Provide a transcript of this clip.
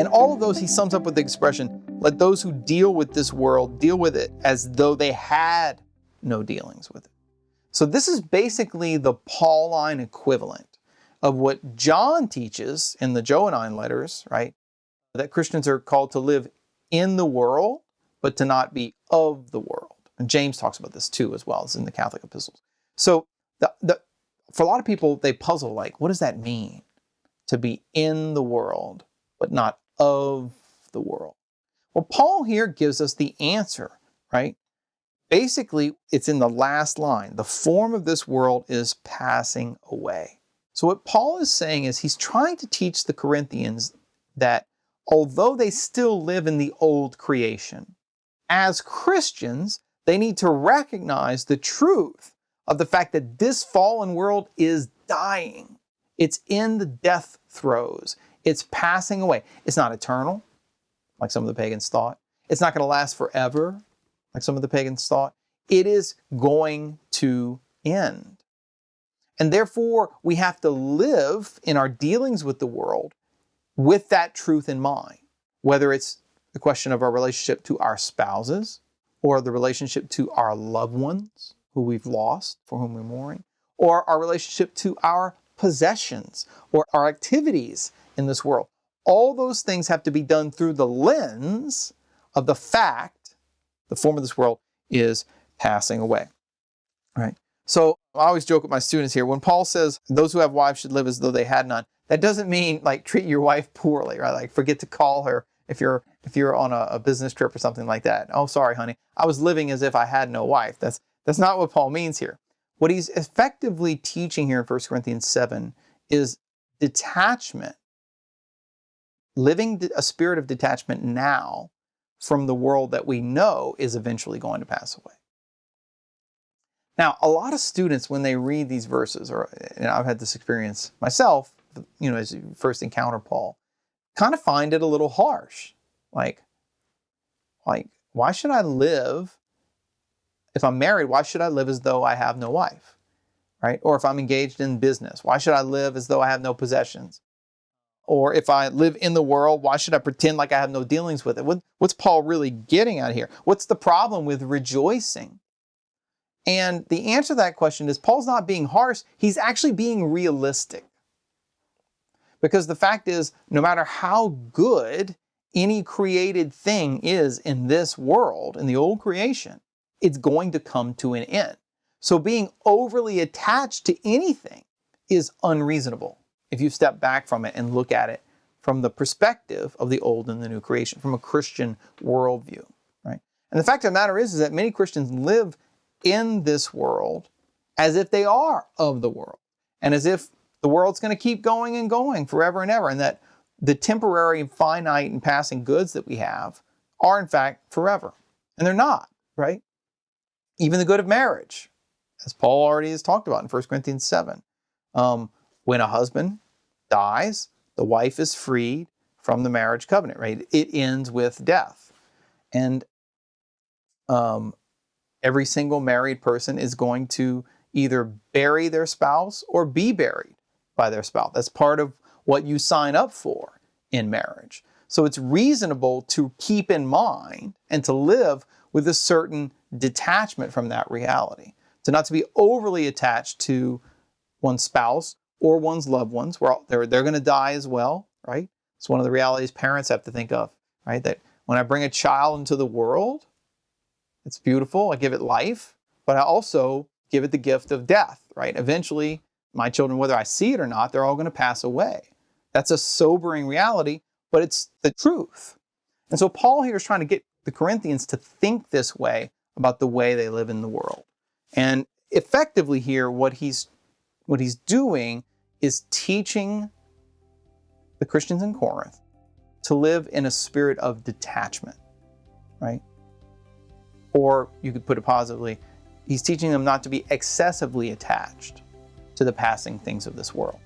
And all of those he sums up with the expression, let those who deal with this world deal with it as though they had no dealings with it. So this is basically the Pauline equivalent of what John teaches in the Johannine letters, right? That Christians are called to live in the world, but to not be of the world. And James talks about this too, as well as in the Catholic epistles. So for a lot of people, they puzzle, like, what does that mean? To be in the world, but not of the world. Well, Paul here gives us the answer, right? Basically, it's in the last line. The form of this world is passing away. So what Paul is saying is he's trying to teach the Corinthians that although they still live in the old creation, as Christians, they need to recognize the truth of the fact that this fallen world is dying. It's in the death throes. It's passing away. It's not eternal, like some of the pagans thought. It's not going to last forever, like some of the pagans thought. It is going to end. And therefore, we have to live in our dealings with the world with that truth in mind, whether it's the question of our relationship to our spouses or the relationship to our loved ones who we've lost, for whom we're mourning, or our relationship to our possessions or our activities in this world. All those things have to be done through the lens of the fact the form of this world is passing away. Right? So I always joke with my students here, when Paul says those who have wives should live as though they had none, that doesn't mean like treat your wife poorly, right? Like forget to call her if you're on a business trip or something like that. Oh, sorry, honey, I was living as if I had no wife. That's not what Paul means here. What he's effectively teaching here in 1 Corinthians 7 is detachment, living a spirit of detachment now from the world that we know is eventually going to pass away. Now, a lot of students, when they read these verses, and I've had this experience myself, as you first encounter Paul, kind of find it a little harsh. Like, why should I live, if I'm married, why should I live as though I have no wife, right? Or if I'm engaged in business, why should I live as though I have no possessions? Or if I live in the world, why should I pretend like I have no dealings with it? What's Paul really getting at here? What's the problem with rejoicing? And the answer to that question is Paul's not being harsh, he's actually being realistic. Because the fact is, no matter how good any created thing is in this world, in the old creation, it's going to come to an end. So being overly attached to anything is unreasonable if you step back from it and look at it from the perspective of the old and the new creation, from a Christian worldview, right? And the fact of the matter is that many Christians live in this world as if they are of the world, and as if the world's going to keep going and going forever and ever, and that the temporary, finite, and passing goods that we have are in fact forever. And they're not, right? Even the good of marriage, as Paul already has talked about in 1 Corinthians 7. When a husband dies, the wife is freed from the marriage covenant, right? It ends with death. And every single married person is going to either bury their spouse or be buried by their spouse. That's part of what you sign up for in marriage. So it's reasonable to keep in mind and to live with a certain detachment from that reality. To not to be overly attached to one's spouse or one's loved ones, where they're going to die as well, right? It's one of the realities parents have to think of, right? That when I bring a child into the world, it's beautiful, I give it life, but I also give it the gift of death, right? Eventually, my children, whether I see it or not, they're all going to pass away. That's a sobering reality, but it's the truth. And so Paul here is trying to get the Corinthians to think this way about the way they live in the world. And effectively here, what he's doing is teaching the Christians in Corinth to live in a spirit of detachment, right? Or you could put it positively, he's teaching them not to be excessively attached to the passing things of this world.